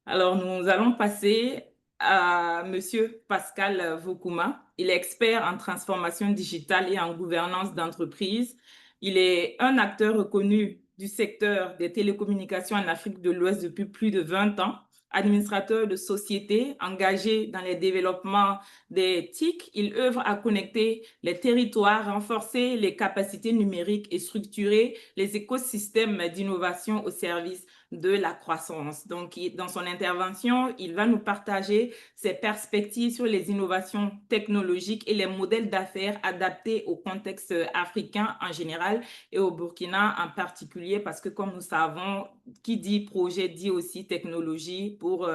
Alors, nous allons passer à Monsieur Pascal Vokuma. Il est expert en transformation digitale et en gouvernance d'entreprise. Il est un acteur reconnu du secteur des télécommunications en Afrique de l'Ouest depuis plus de 20 ans. Administrateur de société engagé dans les développements des TIC, il œuvre à connecter les territoires, renforcer les capacités numériques et structurer les écosystèmes d'innovation au service de la croissance. Donc, dans son intervention, il va nous partager ses perspectives sur les innovations technologiques et les modèles d'affaires adaptés au contexte africain en général et au Burkina en particulier, parce que comme nous savons, qui dit projet dit aussi technologie pour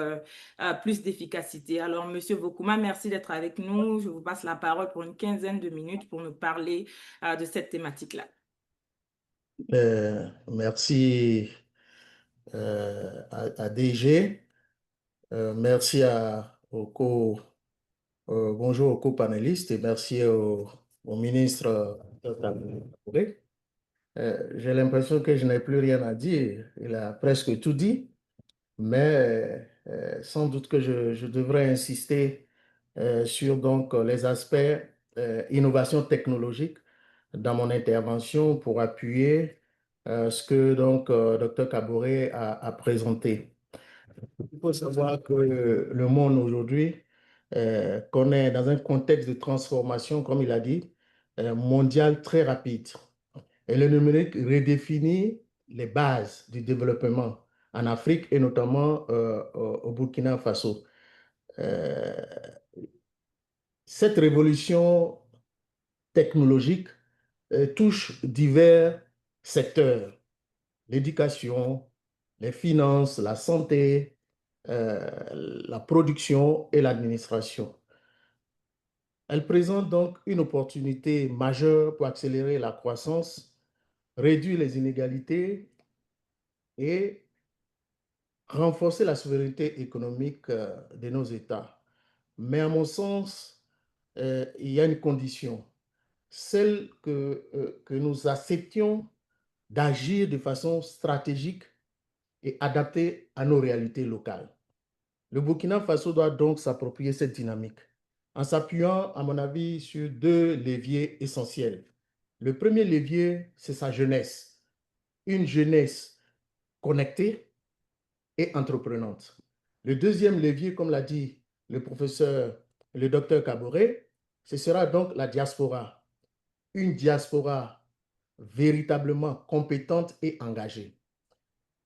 plus d'efficacité. Alors, Monsieur Vokuma, merci d'être avec nous. Je vous passe la parole pour une quinzaine de minutes pour nous parler de cette thématique-là. Merci à DG. Merci bonjour aux co-panélistes et merci au ministre Tabouré. J'ai l'impression que je n'ai plus rien à dire. Il a presque tout dit, mais sans doute que je devrais insister sur donc les aspects innovation technologique dans mon intervention pour appuyer ce que donc Dr Kaboré a présenté. Il faut savoir que le monde aujourd'hui connaît dans un contexte de transformation, comme il a dit, mondial très rapide. Et le numérique redéfinit les bases du développement en Afrique et notamment au Burkina Faso. Euh, cette révolution technologique touche divers secteurs, l'éducation, les finances, la santé, la production et l'administration. Elle présente donc une opportunité majeure pour accélérer la croissance, réduire les inégalités et renforcer la souveraineté économique de nos États. Mais à mon sens, il y a une condition, celle que nous acceptions d'agir de façon stratégique et adaptée à nos réalités locales. Le Burkina Faso doit donc s'approprier cette dynamique en s'appuyant, à mon avis, sur deux leviers essentiels. Le premier levier, c'est sa jeunesse. Une jeunesse connectée et entreprenante. Le deuxième levier, comme l'a dit le professeur, le docteur Kaboré, ce sera donc la diaspora. Une diaspora véritablement compétente et engagée.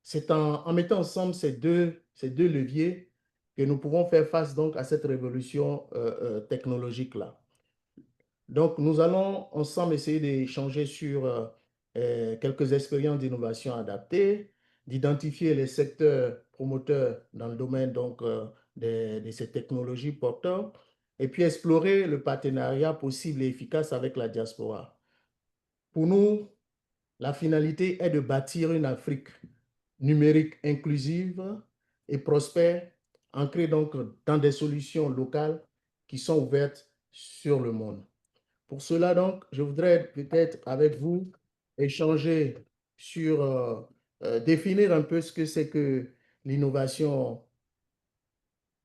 C'est en mettant ensemble ces deux leviers que nous pouvons faire face donc à cette révolution technologique-là. Donc, nous allons ensemble essayer d'échanger sur quelques expériences d'innovation adaptées, d'identifier les secteurs promoteurs dans le domaine donc, de ces technologies porteurs, et puis explorer le partenariat possible et efficace avec la diaspora. Pour nous, la finalité est de bâtir une Afrique numérique inclusive et prospère, ancrée donc dans des solutions locales qui sont ouvertes sur le monde. Pour cela, donc, je voudrais peut-être avec vous échanger sur, définir un peu ce que c'est que l'innovation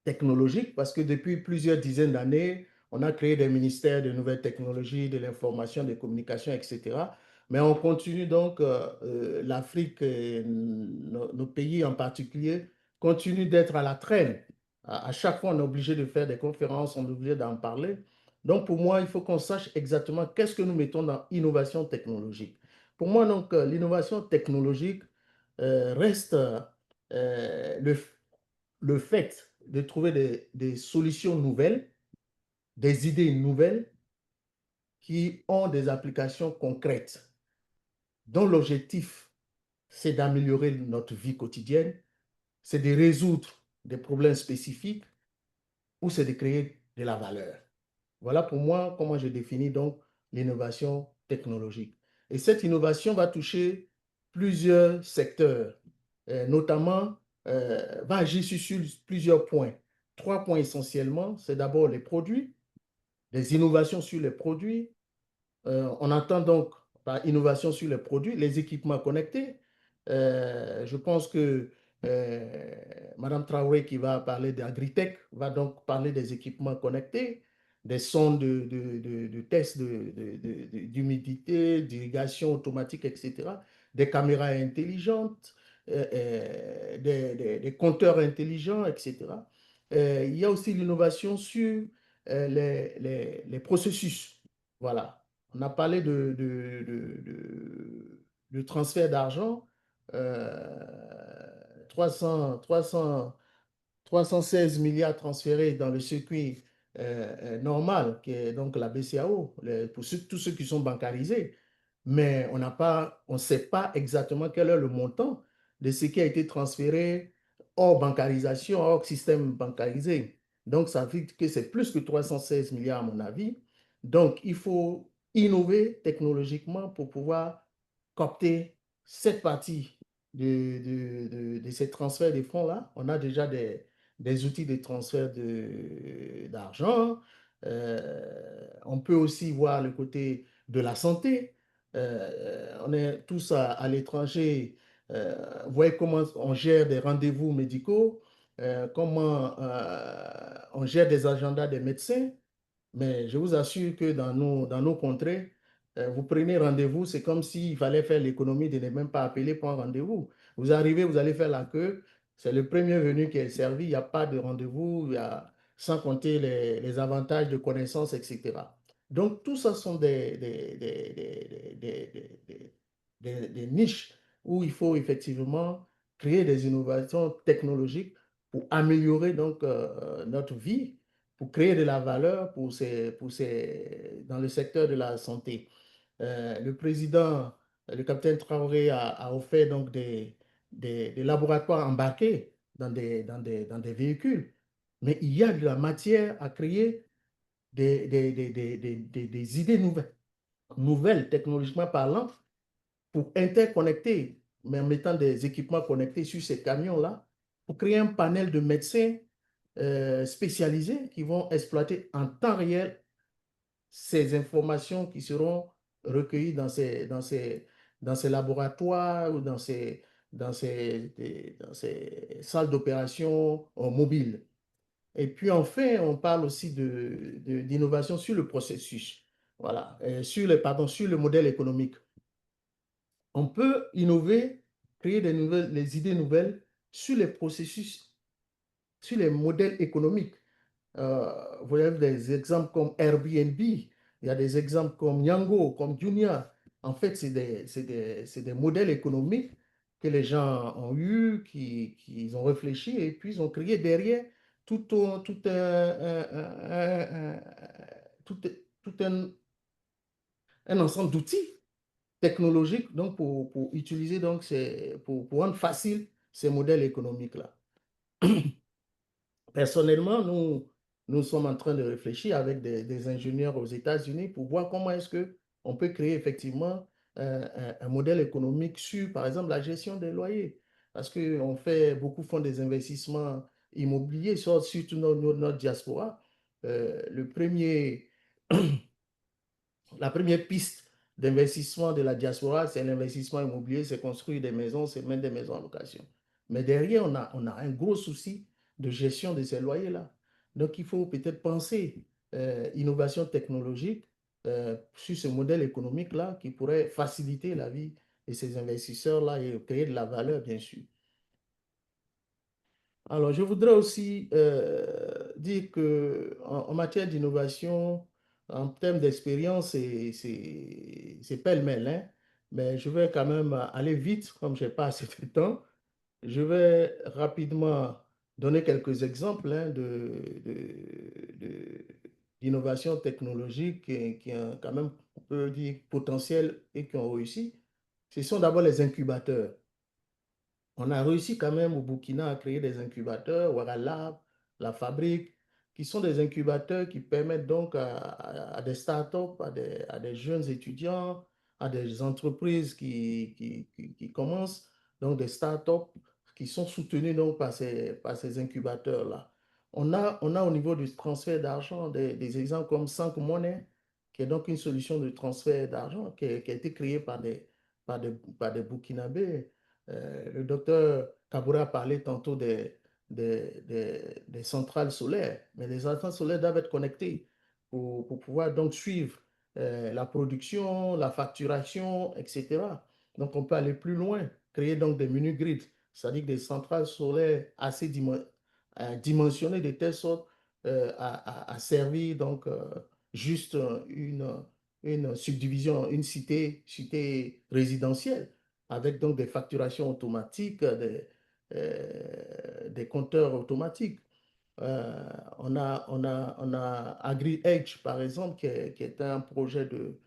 technologique, parce que depuis plusieurs dizaines d'années, on a créé des ministères de nouvelles technologies, de l'information, des communications, etc. Mais on continue donc, l'Afrique, et nos pays en particulier, continuent d'être à la traîne. À chaque fois, on est obligé de faire des conférences, on est obligé d'en parler. Donc, pour moi, il faut qu'on sache exactement qu'est-ce que nous mettons dans innovation technologique. Pour moi, donc, l'innovation technologique reste le fait de trouver des solutions nouvelles, des idées nouvelles qui ont des applications concrètes, dont l'objectif, c'est d'améliorer notre vie quotidienne, c'est de résoudre des problèmes spécifiques ou c'est de créer de la valeur. Voilà pour moi comment je définis donc l'innovation technologique. Et cette innovation va toucher plusieurs secteurs, notamment va agir sur plusieurs points. Trois points essentiellement, c'est d'abord les produits, les innovations sur les produits. On entend donc par innovation sur les produits, les équipements connectés. Je pense que Madame Traoré qui va parler d'agritech va donc parler des équipements connectés, des sondes de tests d'humidité, d'irrigation automatique, etc., des caméras intelligentes, des compteurs intelligents, etc. Il y a aussi l'innovation sur les processus. Voilà. On a parlé de transfert d'argent. 300, 300, 316 milliards transférés dans le circuit normal, qui est donc la BCAO, pour tous ceux qui sont bancarisés. Mais on ne sait pas exactement quel est le montant de ce qui a été transféré hors bancarisation, hors système bancarisé. Donc, ça veut dire que c'est plus que 316 milliards à mon avis. Donc, il faut innover technologiquement pour pouvoir capter cette partie de ces transferts de fonds-là. On a déjà des outils de transfert d'argent. On peut aussi voir le côté de la santé. On est tous à l'étranger. Vous voyez comment on gère des rendez-vous médicaux, comment on gère des agendas des médecins. Mais je vous assure que dans nos contrées, vous prenez rendez-vous, c'est comme s'il fallait faire l'économie de ne même pas appeler pour un rendez-vous. Vous arrivez, vous allez faire la queue, c'est le premier venu qui est servi, il n'y a pas de rendez-vous, sans compter les avantages de connaissances, etc. Donc, tout ça sont des niches où il faut effectivement créer des innovations technologiques pour améliorer donc notre vie, pour créer de la valeur dans le secteur de la santé. Le président, le capitaine Traoré, a offert donc des laboratoires embarqués dans des véhicules. Mais il y a de la matière à créer des idées nouvelles, technologiquement parlant, pour interconnecter, mais en mettant des équipements connectés sur ces camions-là, pour créer un panel de médecins spécialisés qui vont exploiter en temps réel ces informations qui seront recueillies dans ces laboratoires ou dans ces salles d'opération mobiles. Et puis enfin, on parle aussi d'innovation sur le processus, voilà, sur le modèle économique. On peut innover, créer des idées nouvelles sur les processus, sur les modèles économiques. Vous avez des exemples comme Airbnb, il y a des exemples comme Yango, comme Jumia. En fait, c'est des modèles économiques que les gens ont eus, qui ont réfléchi et puis ils ont créé derrière tout tout, tout un ensemble d'outils technologiques donc pour utiliser donc pour rendre facile ces modèles économiques-là. Personnellement, nous sommes en train de réfléchir avec des ingénieurs aux États-Unis pour voir comment est-ce qu'on peut créer effectivement un modèle économique sur, par exemple, la gestion des loyers. Parce que beaucoup font des investissements immobiliers, surtout notre diaspora. Le premier, la première piste d'investissement de la diaspora, c'est l'investissement immobilier, c'est construire des maisons, c'est mettre des maisons en location. Mais derrière, on a un gros souci de gestion de ces loyers-là. Donc, il faut peut-être penser innovation technologique sur ce modèle économique-là qui pourrait faciliter la vie de ces investisseurs-là et créer de la valeur, bien sûr. Alors, je voudrais aussi dire que en matière d'innovation, en termes d'expérience, c'est pêle-mêle, hein, mais je vais quand même aller vite, comme je n'ai pas assez de temps. Je vais rapidement donner quelques exemples hein, d'innovation technologique qui ont quand même, on peut dire, potentiel et qui ont réussi. Ce sont d'abord les incubateurs. On a réussi quand même au Burkina à créer des incubateurs, Waralab, la fabrique, qui sont des incubateurs qui permettent donc à des startups, à des jeunes étudiants, à des entreprises qui commencent, donc des startups qui sont soutenues donc par ces incubateurs-là. On a au niveau du transfert d'argent des exemples comme Sank Money, qui est donc une solution de transfert d'argent qui a été créée par des Burkinabés Le docteur Kaboura a parlé tantôt des centrales solaires, mais les centrales solaires doivent être connectées pour pouvoir donc suivre la production, la facturation, etc. Donc, on peut aller plus loin, créer donc des mini-grids, c'est-à-dire des centrales solaires assez dimensionnées de telle sorte à servir donc juste une subdivision, une cité résidentielle avec donc des facturations automatiques, des compteurs automatiques. On a AgriEdge, par exemple, qui est un projet de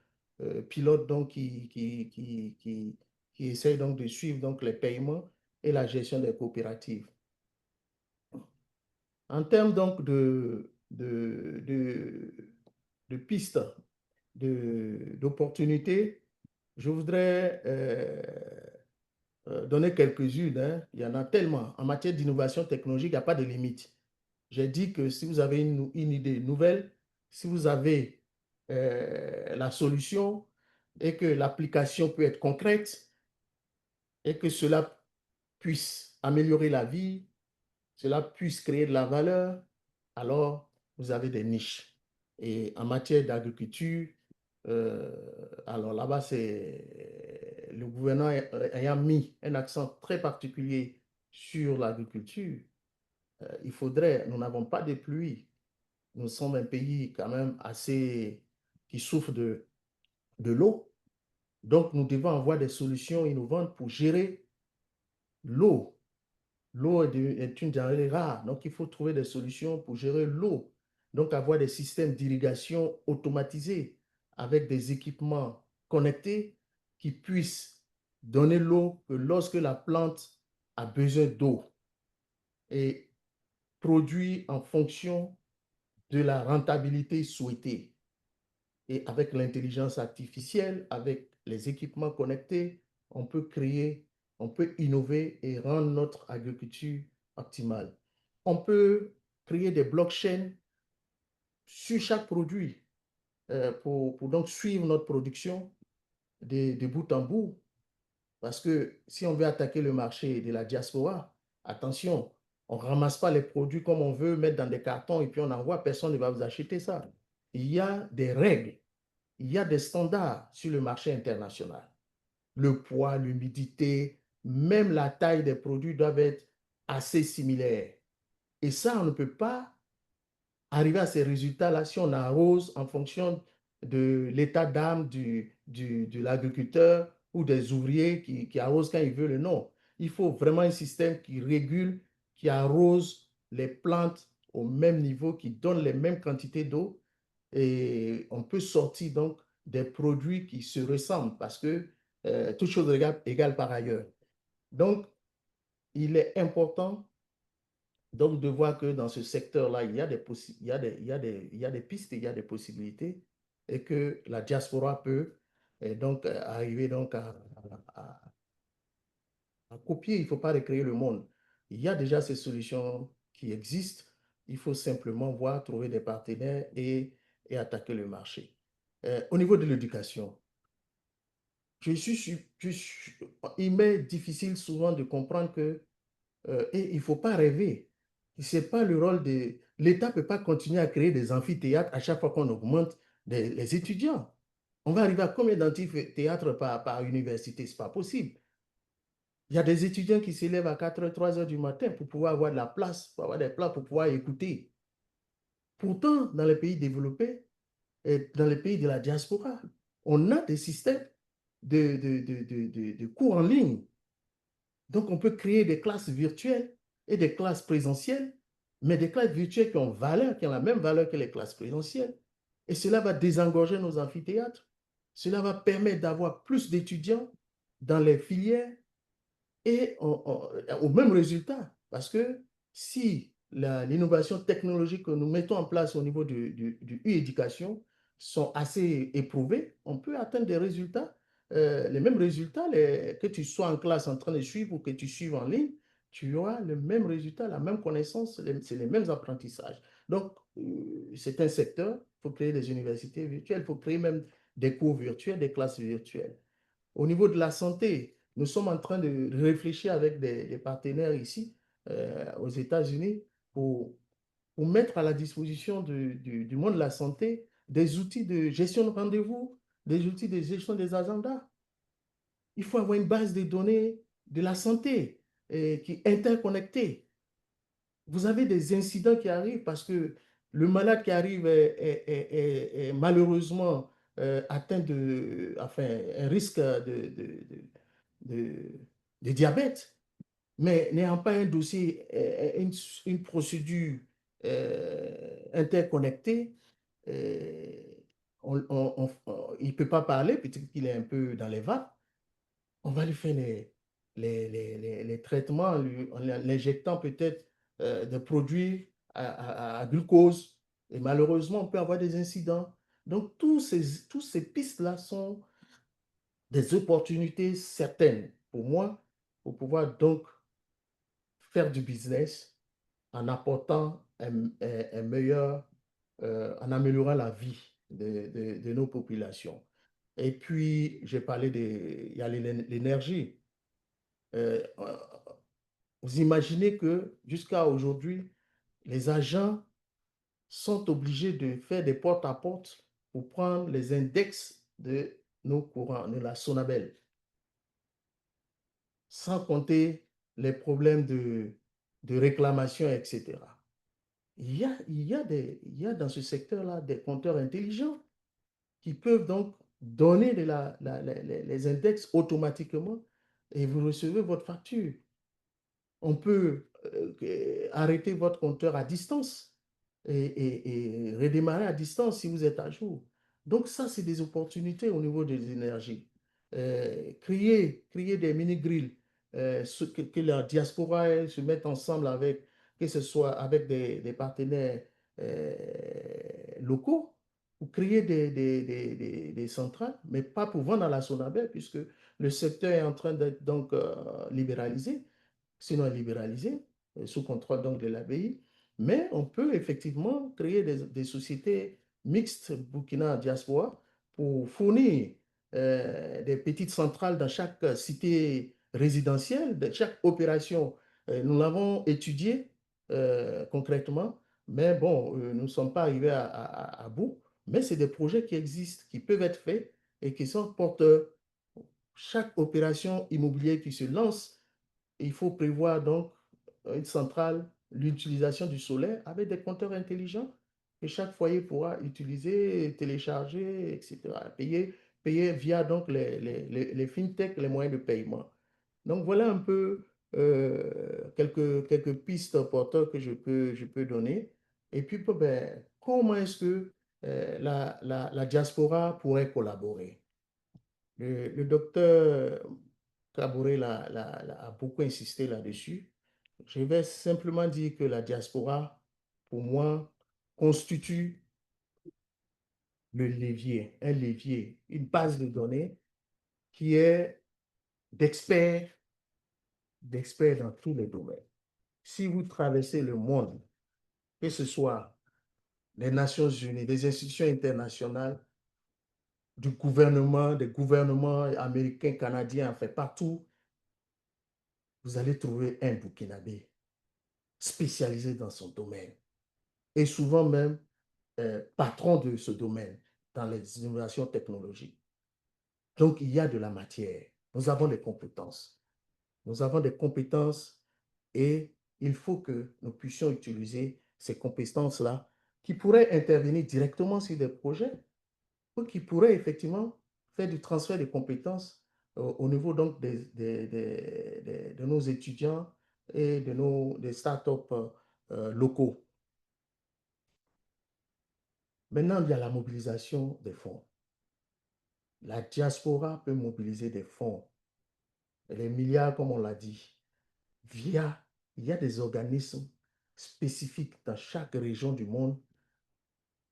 pilote donc, qui essaye donc de suivre donc, les paiements et la gestion des coopératives. En termes donc de pistes, d'opportunités, je voudrais donner quelques-unes, hein. Il y en a tellement. En matière d'innovation technologique, il n'y a pas de limite. J'ai dit que si vous avez une idée nouvelle, si vous avez la solution et que l'application peut être concrète et que cela puisse améliorer la vie, cela puisse créer de la valeur, alors vous avez des niches. Et en matière d'agriculture, euh, alors là-bas, c'est le gouvernement ayant mis un accent très particulier sur l'agriculture. Il faudrait, nous n'avons pas de pluie. Nous sommes un pays quand même assez qui souffre de l'eau. Donc, nous devons avoir des solutions innovantes pour gérer l'eau. L'eau est une denrée rare, donc il faut trouver des solutions pour gérer l'eau. Donc, avoir des systèmes d'irrigation automatisés avec des équipements connectés qui puissent donner l'eau que lorsque la plante a besoin d'eau et produit en fonction de la rentabilité souhaitée. Et avec l'intelligence artificielle, avec les équipements connectés, on peut créer, on peut innover et rendre notre agriculture optimale. On peut créer des blockchains sur chaque produit pour donc suivre notre production de bout en bout. Parce que si on veut attaquer le marché de la diaspora, attention, on ne ramasse pas les produits comme on veut, mettre dans des cartons et puis on envoie, personne ne va vous acheter ça. Il y a des règles, il y a des standards sur le marché international. Le poids, l'humidité, même la taille des produits doivent être assez similaires. Et ça, on ne peut pas arriver à ces résultats-là si on arrose en fonction de l'état d'âme de l'agriculteur ou des ouvriers qui arrosent quand ils veulent. Non, il faut vraiment un système qui régule, qui arrose les plantes au même niveau, qui donne les mêmes quantités d'eau. Et on peut sortir donc des produits qui se ressemblent parce que toute chose égale par ailleurs. Donc, il est important donc de voir que dans ce secteur-là, il y a des pistes, il y a des possibilités et que la diaspora peut donc arriver donc à copier. Il ne faut pas recréer le monde. Il y a déjà ces solutions qui existent. Il faut simplement voir, trouver des partenaires et attaquer le marché. Au niveau de l'éducation, il m'est difficile souvent de comprendre que et il ne faut pas rêver. Ce n'est pas le rôle de... L'État ne peut pas continuer à créer des amphithéâtres à chaque fois qu'on augmente les étudiants. On va arriver à combien d'amphithéâtres par université? Ce n'est pas possible. Il y a des étudiants qui s'élèvent à 4h, 3h du matin pour pouvoir avoir de la place, pour avoir des places, pour pouvoir écouter. Pourtant, dans les pays développés et dans les pays de la diaspora, on a des systèmes de cours en ligne. Donc, on peut créer des classes virtuelles et des classes présentielles, mais des classes virtuelles qui ont valeur, qui ont la même valeur que les classes présentielles. Et cela va désengorger nos amphithéâtres. Cela va permettre d'avoir plus d'étudiants dans les filières et au même résultat. Parce que si l'innovation technologique que nous mettons en place au niveau du e-éducation sont assez éprouvées, on peut atteindre des résultats, les mêmes résultats, que tu sois en classe en train de suivre ou que tu suives en ligne, tu auras le même résultat, la même connaissance, c'est les mêmes apprentissages. Donc, c'est un secteur, il faut créer des universités virtuelles, il faut créer même des cours virtuels, des classes virtuelles. Au niveau de la santé, nous sommes en train de réfléchir avec des partenaires ici, aux États-Unis, pour mettre à la disposition du monde de la santé des outils de gestion de rendez-vous, des outils de gestion des agendas. Il faut avoir une base de données de la santé qui est interconnectée. Vous avez des incidents qui arrivent parce que le malade qui arrive est malheureusement atteint enfin, un risque de, de diabète, mais n'ayant pas un dossier, une procédure interconnectée, euh, il ne peut pas parler, peut-être qu'il est un peu dans les vapes. On va lui faire les traitements en l'injectant peut-être des produits à glucose. Et malheureusement, on peut avoir des incidents. Donc, tous ces pistes-là sont des opportunités certaines pour moi pour pouvoir donc faire du business en apportant un meilleur, en améliorant la vie de nos populations. Et puis, j'ai parlé il y a l'énergie. Euh, vous imaginez que jusqu'à aujourd'hui, les agents sont obligés de faire des porte-à-porte pour prendre les index de nos courants, de la Sonabel, sans compter les problèmes de réclamation, etc. Il y a dans ce secteur-là des compteurs intelligents qui peuvent donc donner les index automatiquement et vous recevez votre facture. On peut arrêter votre compteur à distance et redémarrer à distance si vous êtes à jour. Donc ça, c'est des opportunités au niveau des énergies. Créer des mini-grilles, que la diaspora se mette ensemble avec, que ce soit avec des partenaires locaux, ou créer des centrales, mais pas pour vendre à la Sonabel, puisque le secteur est en train d'être donc libéralisé sinon libéralisé, sous contrôle donc de l'ABI. Mais on peut effectivement créer des sociétés mixtes Burkina Diaspora pour fournir des petites centrales dans chaque cité résidentielle, de chaque opération. Nous l'avons étudié concrètement, mais bon, nous ne sommes pas arrivés à bout. Mais c'est des projets qui existent, qui peuvent être faits et qui sont porteurs. Chaque opération immobilière qui se lance, il faut prévoir donc une centrale, l'utilisation du solaire avec des compteurs intelligents que chaque foyer pourra utiliser, télécharger, etc. Payer via donc les fintech, les moyens de paiement. Donc voilà un peu quelques pistes porteurs que je peux donner. Et puis, ben, comment est-ce que la diaspora pourrait collaborer? Le docteur Kaboré a beaucoup insisté là-dessus. Je vais simplement dire que la diaspora, pour moi, constitue le levier, un levier, une base de données qui est d'experts, d'experts dans tous les domaines. Si vous traversez le monde, que ce soit les Nations Unies, des institutions internationales, des gouvernements américains, canadiens, enfin partout, vous allez trouver un Burkinabé spécialisé dans son domaine et souvent même patron de ce domaine dans les innovations technologiques. Donc, il y a de la matière. Nous avons des compétences. Nous avons des compétences et il faut que nous puissions utiliser ces compétences-là qui pourraient intervenir directement sur des projets ou qui pourraient effectivement faire du transfert de compétences au niveau donc de nos étudiants et des startups locaux. Maintenant, il y a la mobilisation des fonds. La diaspora peut mobiliser des fonds, les milliards, comme on l'a dit, il y a des organismes spécifiques dans chaque région du monde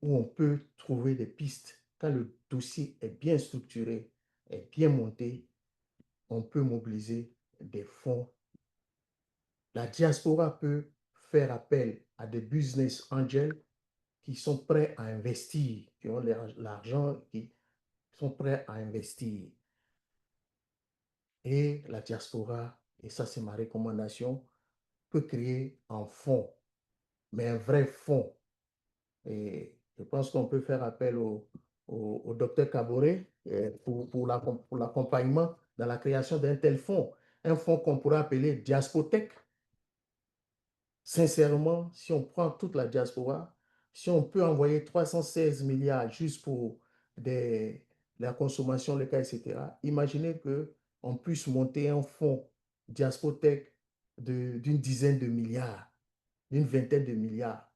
où on peut trouver des pistes. Quand le dossier est bien structuré, est bien monté, on peut mobiliser des fonds. La diaspora peut faire appel à des business angels qui sont prêts à investir, qui ont l'argent, qui sont prêts à investir. Et la diaspora, et ça c'est ma recommandation, peut créer un fonds, mais un vrai fonds. Et je pense qu'on peut faire appel au docteur Kaboré pour l'accompagnement dans la création d'un tel fonds. Un fonds qu'on pourrait appeler Diaspotech. Sincèrement, si on prend toute la diaspora, si on peut envoyer 316 milliards juste pour la consommation locale, etc., imaginez qu'on puisse monter un fonds Diaspotech d'une dizaine de milliards, d'une vingtaine de milliards.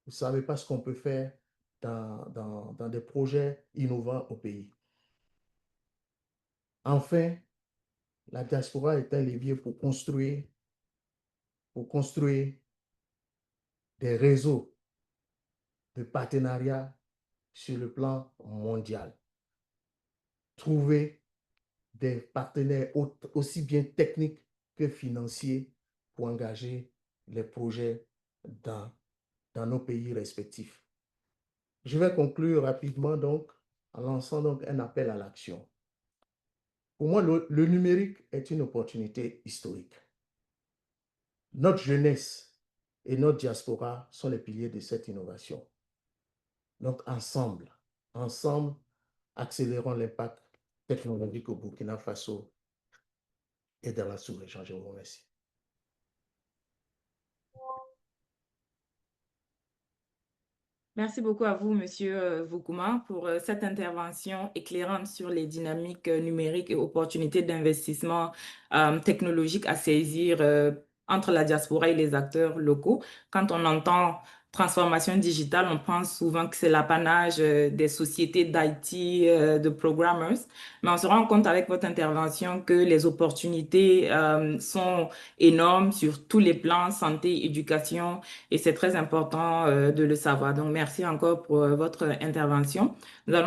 Vous ne savez pas ce qu'on peut faire dans des projets innovants au pays. Enfin, la diaspora est un levier pour construire des réseaux de partenariat sur le plan mondial. Trouver des partenaires aussi bien techniques que financiers pour engager les projets dans nos pays respectifs. Je vais conclure rapidement donc en lançant donc un appel à l'action. Pour moi, le numérique est une opportunité historique. Notre jeunesse et notre diaspora sont les piliers de cette innovation. Donc ensemble, accélérons l'impact technologique au Burkina Faso et dans la sous-région. Je vous remercie. Merci beaucoup à vous, Monsieur Voukouma, pour cette intervention éclairante sur les dynamiques numériques et opportunités d'investissement technologique à saisir entre la diaspora et les acteurs locaux. Quand on entend transformation digitale, on pense souvent que c'est l'apanage des sociétés d'IT, de programmers, mais on se rend compte avec votre intervention que les opportunités sont énormes sur tous les plans, santé, éducation, et c'est très important de le savoir. Donc, merci encore pour votre intervention. Nous allons